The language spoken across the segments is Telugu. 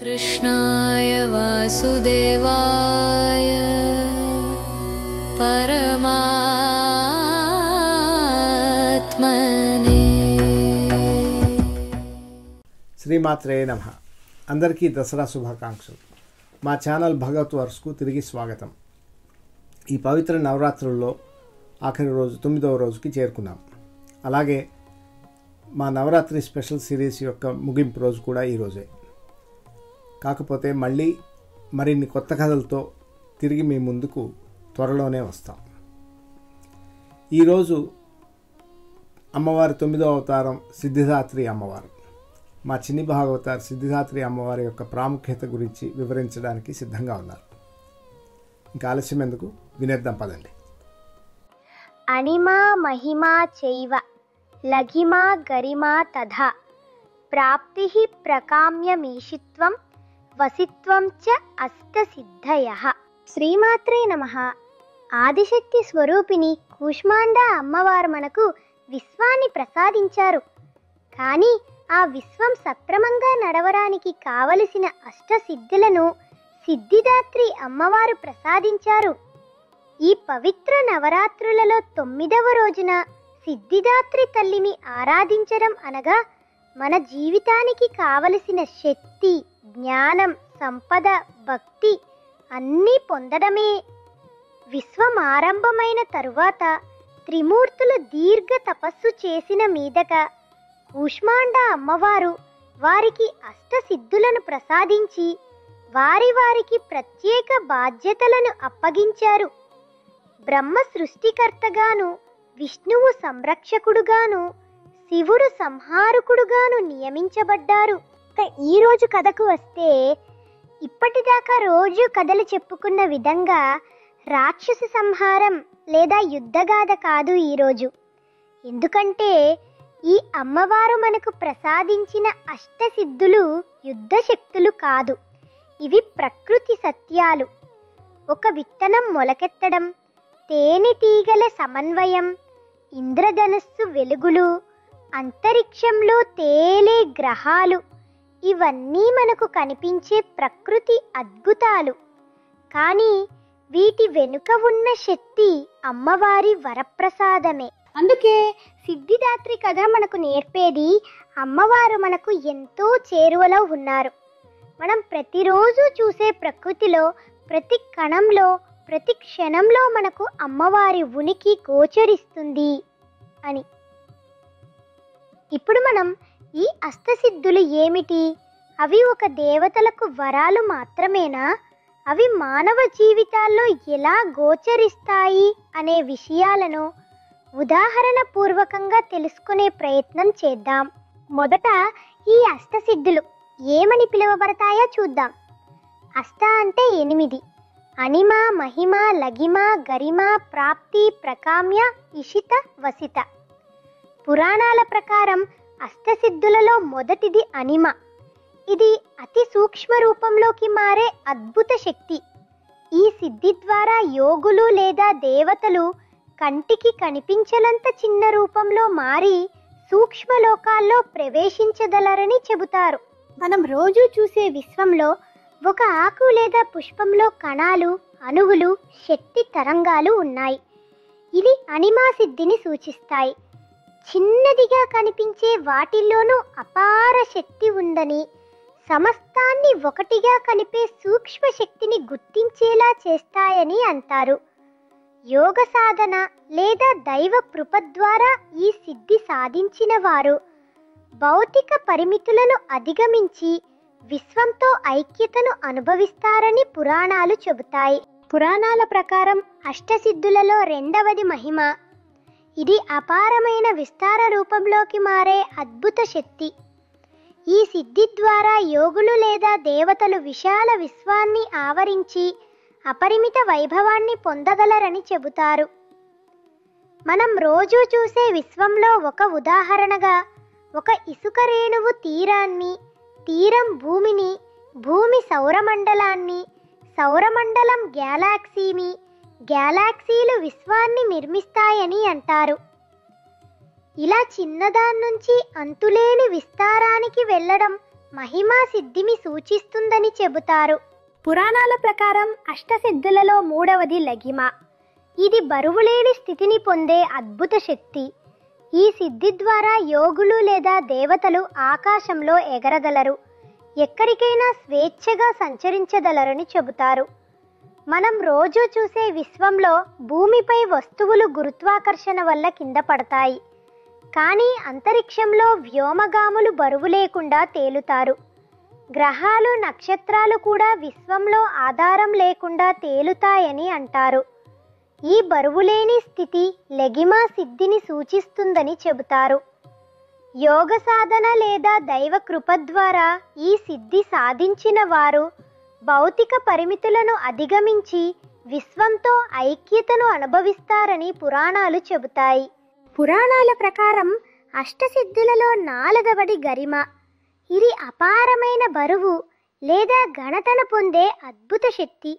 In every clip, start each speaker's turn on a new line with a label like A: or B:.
A: कृष्णाय वासुदेवाय परमात्मने।
B: శ్రీమాత్రే నమః. అందరికీ దసరా శుభాకాంక్షలు. మా ఛానల్ భగవత్ వర్స్కు తిరిగి స్వాగతం. ఈ పవిత్ర నవరాత్రుల్లో ఆఖరి రోజు 9వ రోజుకి చేరుకున్నాం. అలాగే మా నవరాత్రి స్పెషల్ సిరీస్ యొక్క ముగింపు రోజు కూడా ఈరోజే. కాకపోతే మళ్ళీ మరిన్ని కొత్త కథలతో తిరిగి మీ ముందుకు త్వరలోనే వస్తాం. ఈరోజు అమ్మవారి 9వ అవతారం సిద్ధిదాత్రి అమ్మవారు. మా చిన్ని భాగవతారు సిద్ధిదాత్రి అమ్మవారి యొక్క ప్రాముఖ్యత గురించి వివరించడానికి సిద్ధంగా ఉన్నారు. ఇంకా ఆలస్యం ఎందుకు, వినేద్దాం పదండి.
C: అణిమా మహిమా చైవ లఘిమా గరిమా తథా ప్రాప్తిః ప్రకామ్యమీషిత్వం వసిత్వం చ అష్టసిద్ధయః. శ్రీమాత్రే నమః. ఆదిశక్తి స్వరూపిణి కూష్మాండ అమ్మవారు మనకు విశ్వాన్ని ప్రసాదించారు. కానీ ఆ విశ్వం సక్రమంగా నడవడానికి కావలసిన అష్టసిద్ధులను సిద్ధిదాత్రి అమ్మవారు ప్రసాదించారు. ఈ పవిత్ర నవరాత్రులలో 9వ రోజున సిద్ధిదాత్రి తల్లిని ఆరాధించడం అనగా మన జీవితానికి కావలసిన శక్తి, జ్ఞానం, సంపద, భక్తి అన్నీ పొందడమే. విశ్వం ఆరంభమైన తరువాత త్రిమూర్తులు దీర్ఘ తపస్సు చేసిన మీదట కూష్మాండ అమ్మవారు వారికి అష్టసిద్ధులను ప్రసాదించి వారికి ప్రత్యేక బాధ్యతలను అప్పగించారు. బ్రహ్మ సృష్టికర్తగాను, విష్ణువు సంరక్షకుడుగాను, శివుడు సంహారకుడుగాను నియమించబడ్డారు. ఈ రోజు కథకు వస్తే, ఇప్పటిదాకా రోజు కథలు చెప్పుకున్న విధంగా రాక్షస సంహారం లేదా యుద్ధగాథ కాదు ఈరోజు. ఎందుకంటే ఈ అమ్మవారు మనకు ప్రసాదించిన అష్టసిద్ధులు యుద్ధ శక్తులు కాదు. ఇవి ప్రకృతి సత్యాలు. ఒక విత్తనం మొలకెత్తడం, తేనెటీగల సమన్వయం, ఇంద్రధనస్సు వెలుగులు, అంతరిక్షంలో తేలే గ్రహాలు, ఇవన్నీ మనకు కనిపించే ప్రకృతి అద్భుతాలు. కానీ వీటి వెనుక ఉన్న శక్తి అమ్మవారి వరప్రసాదమే. అందుకే సిద్ధిదాత్రి కథ మనకు నేర్పేది అమ్మవారు మనకు ఎంతో చేరువలో ఉన్నారు. మనం ప్రతిరోజు చూసే ప్రకృతిలో ప్రతి కణంలో, ప్రతి క్షణంలో మనకు అమ్మవారి ఉనికి గోచరిస్తుంది అని. ఇప్పుడు మనం ఈ అష్టసిద్ధులు ఏమిటి, అవి ఒక దేవతలకు వరాలు మాత్రమేనా, అవి మానవ జీవితాల్లో ఎలా గోచరిస్తాయి అనే విషయాలను ఉదాహరణ పూర్వకంగా తెలుసుకునే ప్రయత్నం చేద్దాం. మొదట ఈ అష్టసిద్ధులు ఏమని పిలువబడతాయో చూద్దాం. అష్ట అంటే 8. అణిమ, మహిమ, లఘిమ, గరిమ, ప్రాప్తి, ప్రకామ్య, ఇషిత, వసిత. పురాణాల ప్రకారం అష్టసిద్ధులలో మొదటిది అణిమ. ఇది అతి సూక్ష్మ రూపంలోకి మారే అద్భుత శక్తి. ఈ సిద్ధి ద్వారా యోగులు లేదా దేవతలు కంటికి కనిపించలంత చిన్న రూపంలో మారి సూక్ష్మలోకాల్లో ప్రవేశించగలరని చెబుతారు. మనం రోజు చూసే విశ్వంలో ఒక ఆకు లేదా పుష్పంలో కణాలు, అణువులు, శక్తి తరంగాలు ఉన్నాయి. ఇవి అణిమా సిద్ధిని సూచిస్తాయి. చిన్నదిగా కనిపించే వాటిల్లోనూ అపార శక్తి ఉందని, సమస్తాన్ని ఒకటిగా కలిపే సూక్ష్మ శక్తిని గుర్తించేలా చేస్తాయని అంటారు. యోగ సాధన లేదా దైవ కృప ద్వారా ఈ సిద్ధి సాధించిన వారు భౌతిక పరిమితులను అధిగమించి విశ్వంతో ఐక్యతను అనుభవిస్తారని పురాణాలు చెబుతాయి. పురాణాల ప్రకారం అష్టసిద్ధులలో 2వది మహిమ. ఇది అపారమైన విస్తార రూపంలోకి మారే అద్భుత శక్తి. ఈ సిద్ధి ద్వారా యోగులు లేదా దేవతలు విశాల విశ్వాన్ని ఆవరించి అపరిమిత వైభవాన్ని పొందగలరని చెబుతారు. మనం రోజు చూసే విశ్వంలో ఒక ఉదాహరణగా ఒక ఇసుక రేణువు తీరాన్ని, తీరం భూమిని, భూమి సౌరమండలాన్ని, సౌరమండలం గ్యాలాక్సీని, గ్యాలాక్సీలు విశ్వాన్ని నిర్మిస్తాయని అంటారు. ఇలా చిన్నదాన్నుంచి అంతులేని విస్తారానికి వెళ్ళడం మహిమా సిద్ధిని సూచిస్తుందని చెబుతారు.
A: పురాణాల ప్రకారం అష్టసిద్ధులలో మూడవది లగిమ. ఇది బరువులేని స్థితిని పొందే అద్భుత శక్తి. ఈ సిద్ధి ద్వారా యోగులు లేదా దేవతలు ఆకాశంలో ఎగరగలరు, ఎక్కడికైనా స్వేచ్ఛగా సంచరించగలరని చెబుతారు. మనం రోజు చూసే విశ్వంలో భూమిపై వస్తువులు గురుత్వాకర్షణ వల్ల కింద పడతాయి. కానీ అంతరిక్షంలో వ్యోమగాములు బరువు లేకుండా తేలుతారు. గ్రహాలు, నక్షత్రాలు కూడా విశ్వంలో ఆధారం లేకుండా తేలుతాయని అంటారు. ఈ బరువులేని స్థితి లెగిమా సిద్ధిని సూచిస్తుందని చెబుతారు. యోగ సాధన లేదా దైవ కృప ద్వారా ఈ సిద్ధి సాధించిన వారు భౌతిక పరిమితులను అధిగమించి విశ్వంతో ఐక్యతను అనుభవిస్తారని పురాణాలు చెబుతాయి. పురాణాల ప్రకారం అష్టసిద్ధులలో 4వది గరిమ. ఇది అపారమైన బరువు లేదా ఘనతను పొందే అద్భుత శక్తి.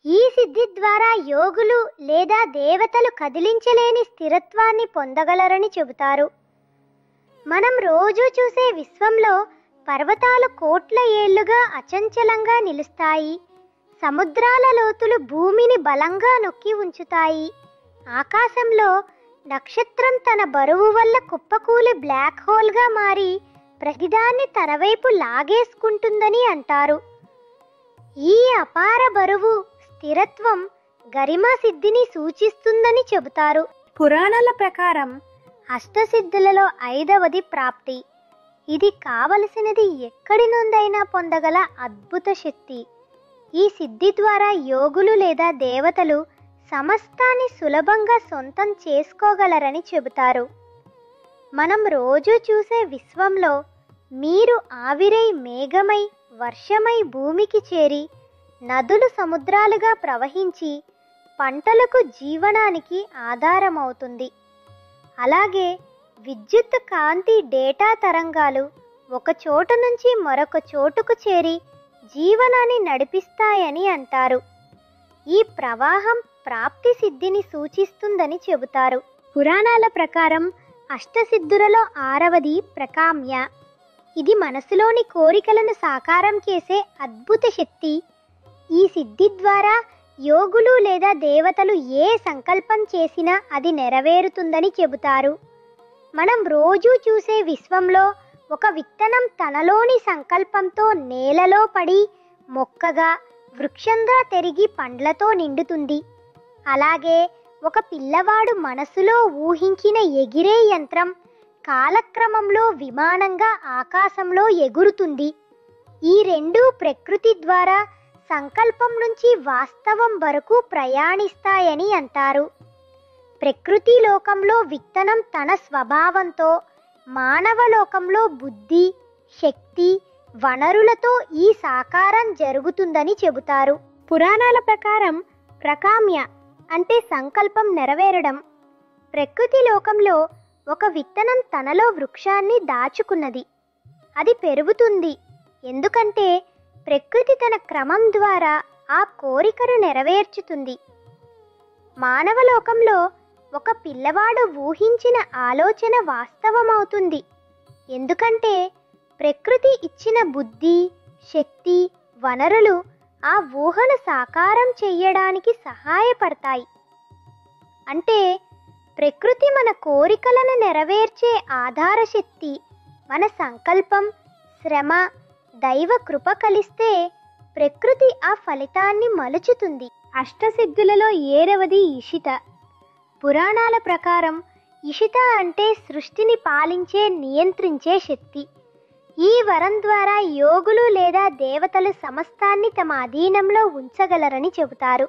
A: ఈ సిద్ధి ద్వారా యోగులు లేదా దేవతలు కదిలించలేని స్థిరత్వాన్ని పొందగలరని చెబుతారు. మనం రోజు చూసే విశ్వంలో పర్వతాలు కోట్ల ఏళ్లుగా అచంచలంగా నిలుస్తాయి. సముద్రాల లోతులు భూమిని బలంగా నొక్కి ఉంచుతాయి. ఆకాశంలో నక్షత్రం తన బరువు వల్ల కుప్పకూలి బ్లాక్ హోల్గా మారి ప్రతిదాన్ని తన వైపు లాగేసుకుంటుందని అంటారు. ఈ అపార బరువు, స్థిరత్వం గరిమా సిద్ధిని సూచిస్తుందని చెబుతారు.
C: పురాణాల ప్రకారం అష్టసిద్ధులలో 5వది ప్రాప్తి. ఇది కావలసినది ఎక్కడి నుండైనా పొందగల అద్భుత శక్తి. ఈ సిద్ధి ద్వారా యోగులు లేదా దేవతలు సమస్తాన్ని సులభంగా సొంతం చేసుకోగలరని చెబుతారు. మనం రోజు చూసే విశ్వంలో మీరు ఆవిరై, మేఘమై, వర్షమై భూమికి చేరి నదులు సముద్రాలుగా ప్రవహించి పంటలకు జీవనానికి ఆధారమవుతుంది. అలాగే విద్యుత్ కాంతి డేటా తరంగాలు ఒక చోటు నుంచి మరొక చోటుకు చేరి జీవనాన్ని నడిపిస్తాయని అంటారు. ఈ ప్రవాహం ప్రాప్తి సిద్ధిని సూచిస్తుందని చెబుతారు. పురాణాల ప్రకారం అష్టసిద్ధులలో 6వది ప్రకామ్య. ఇది మనసులోని కోరికలను సాకారం చేసే అద్భుత శక్తి. ఈ సిద్ధి ద్వారా యోగులు లేదా దేవతలు ఏ సంకల్పం చేసినా అది నెరవేరుతుందని చెబుతారు. మనం రోజు చూసే విశ్వంలో ఒక విత్తనం తనలోని సంకల్పంతో నేలలో పడి మొక్కగా, వృక్షంగా పెరిగి పండ్లతో నిండుతుంది. అలాగే ఒక పిల్లవాడు మనసులో ఊహించిన ఎగిరే యంత్రం కాలక్రమంలో విమానంగా ఆకాశంలో ఎగురుతుంది. ఈ రెండూ ప్రకృతి ద్వారా సంకల్పం నుంచి వాస్తవం వరకు ప్రయాణిస్తాయని అంటారు. ప్రకృతి లోకంలో విత్తనం తన స్వభావంతో, మానవ లోకంలో బుద్ధి, శక్తి, వనరులతో ఈ సాకారం జరుగుతుందని చెబుతారు. పురాణాల ప్రకారం ప్రకామ్య అంటే సంకల్పం నెరవేరడం. ప్రకృతి లోకంలో ఒక విత్తనం తనలో వృక్షాన్ని దాచుకున్నది. అది పెరుగుతుంది, ఎందుకంటే ప్రకృతి తన క్రమం ద్వారా ఆ కోరికను నెరవేర్చుతుంది. మానవ లోకంలో ఒక పిల్లవాడు ఊహించిన ఆలోచన వాస్తవమవుతుంది, ఎందుకంటే ప్రకృతి ఇచ్చిన బుద్ధి, శక్తి, వనరులు ఆ ఊహను సాకారం చెయ్యడానికి సహాయపడతాయి. అంటే ప్రకృతి మన కోరికలను నెరవేర్చే ఆధార శక్తి. మన సంకల్పం, శ్రమ, దైవ కృప కలిస్తే ప్రకృతి ఆ ఫలితాన్ని మలుచుతుంది. అష్టసిద్ధులలో 7వది ఇషిత. పురాణాల ప్రకారం ఇషిత అంటే సృష్టిని పాలించే, నియంత్రించే శక్తి. ఈ వరం ద్వారా యోగులు లేదా దేవతలు సమస్తాన్ని తమ అధీనంలో ఉంచగలరని చెబుతారు.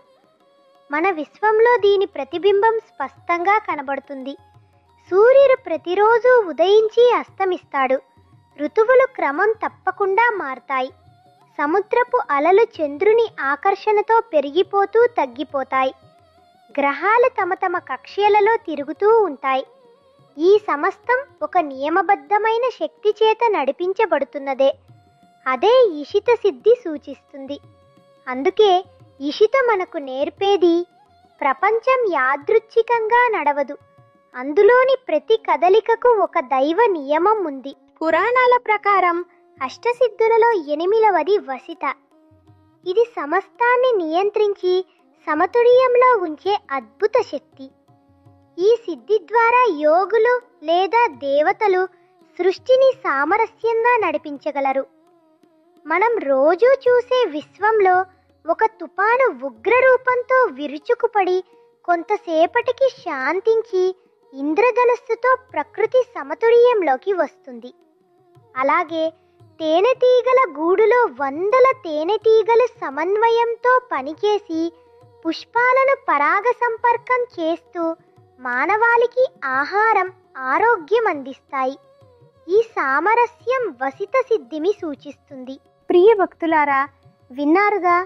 C: మన విశ్వంలో దీని ప్రతిబింబం స్పష్టంగా కనబడుతుంది. సూర్యుడు ప్రతిరోజు ఉదయించి అస్తమిస్తాడు. ఋతువులు క్రమం తప్పకుండా మారతాయి. సముద్రపు అలలు చంద్రుని ఆకర్షణతో పెరిగిపోతూ తగ్గిపోతాయి. గ్రహాలు తమ తమ కక్ష్యలలో తిరుగుతూ ఉంటాయి. ఈ సమస్తం ఒక నియమబద్ధమైన శక్తి చేత నడిపించబడుతున్నదే. అదే ఇషిత సిద్ధి సూచిస్తుంది. అందుకే ఇషిత మనకు నేర్పేది ప్రపంచం యాదృచ్ఛికంగా నడవదు, అందులోని ప్రతి కదలికకు ఒక దైవ నియమం ఉంది. పురాణాల ప్రకారం
A: అష్టసిద్ధులలో 8వది వసిత. ఇది సమస్తాన్ని నియంత్రించి సమతుల్యంలో ఉంచే అద్భుత శక్తి. ఈ సిద్ధి ద్వారా యోగులు లేదా దేవతలు సృష్టిని సామరస్యంగా నడిపించగలరు. మనం రోజూ చూసే విశ్వంలో ఒక తుఫాను ఉగ్ర రూపంతో విరుచుకుపడి కొంతసేపటికి శాంతించి ఇంద్రధనుస్సుతో ప్రకృతి సమతుల్యంలోకి వస్తుంది. అలాగే తేనెటీగల గూడులో వందల తేనెటీగలు సమన్వయంతో పనిచేసి పుష్పాలను పరాగ సంపర్కం చేస్తూ మానవాళికి ఆహారం, ఆరోగ్యం అందిస్తాయి. ఈ సామరస్యం వసిత సిద్ధిని సూచిస్తుంది. ప్రియ భక్తులారా, విన్నారుగా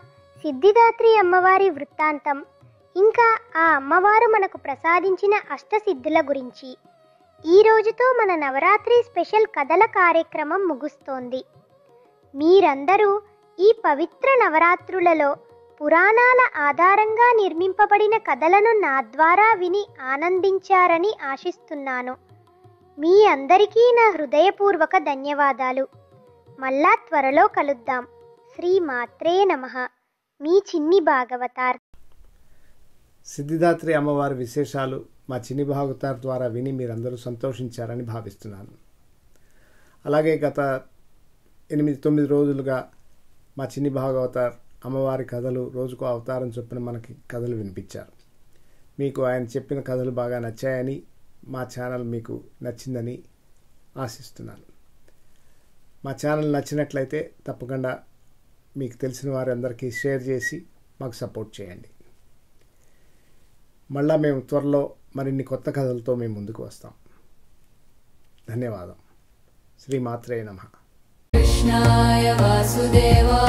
A: సిద్ధిదాత్రి అమ్మవారి వృత్తాంతం, ఇంకా ఆ అమ్మవారు మనకు ప్రసాదించిన అష్టసిద్ధుల గురించి. ఈ రోజుతో మన నవరాత్రి స్పెషల్ కథల కార్యక్రమం ముగుస్తోంది. మీరందరూ ఈ పవిత్ర నవరాత్రులలో పురాణాల ఆధారంగా నిర్మింపబడిన కథలను నా ద్వారా విని ఆనందించారని ఆశిస్తున్నాను. మీ అందరికీ నా హృదయపూర్వక ధన్యవాదాలు. మళ్ళా త్వరలో కలుద్దాం. శ్రీమాత్రే నమః. మీ చిన్ని భాగవతార్.
B: సిద్ధిదాత్రి అమ్మవారి విశేషాలు మా చిన్ని భాగవతార్ ద్వారా విని మీరందరూ సంతోషించారని భావిస్తున్నాను. అలాగే గత 8-9 రోజులుగా మా చిన్ని భాగవతార్ అమ్మవారి కథలు రోజుకు అవతారం చొప్పున మనకి కథలు వినిపించారు. మీకు ఆయన చెప్పిన కథలు బాగా నచ్చాయని, మా ఛానల్ మీకు నచ్చిందని ఆశిస్తున్నాను. మా ఛానల్ నచ్చినట్లయితే తప్పకుండా మీకు తెలిసిన వారందరికీ షేర్ చేసి మాకు సపోర్ట్ చేయండి. మళ్ళా మేము త్వరలో మరిన్ని కొత్త కథలతో మేము ముందుకు వస్తాం. ధన్యవాదం. శ్రీమాత్రే నమః.
D: కృష్ణాయ వాసుదేవాయ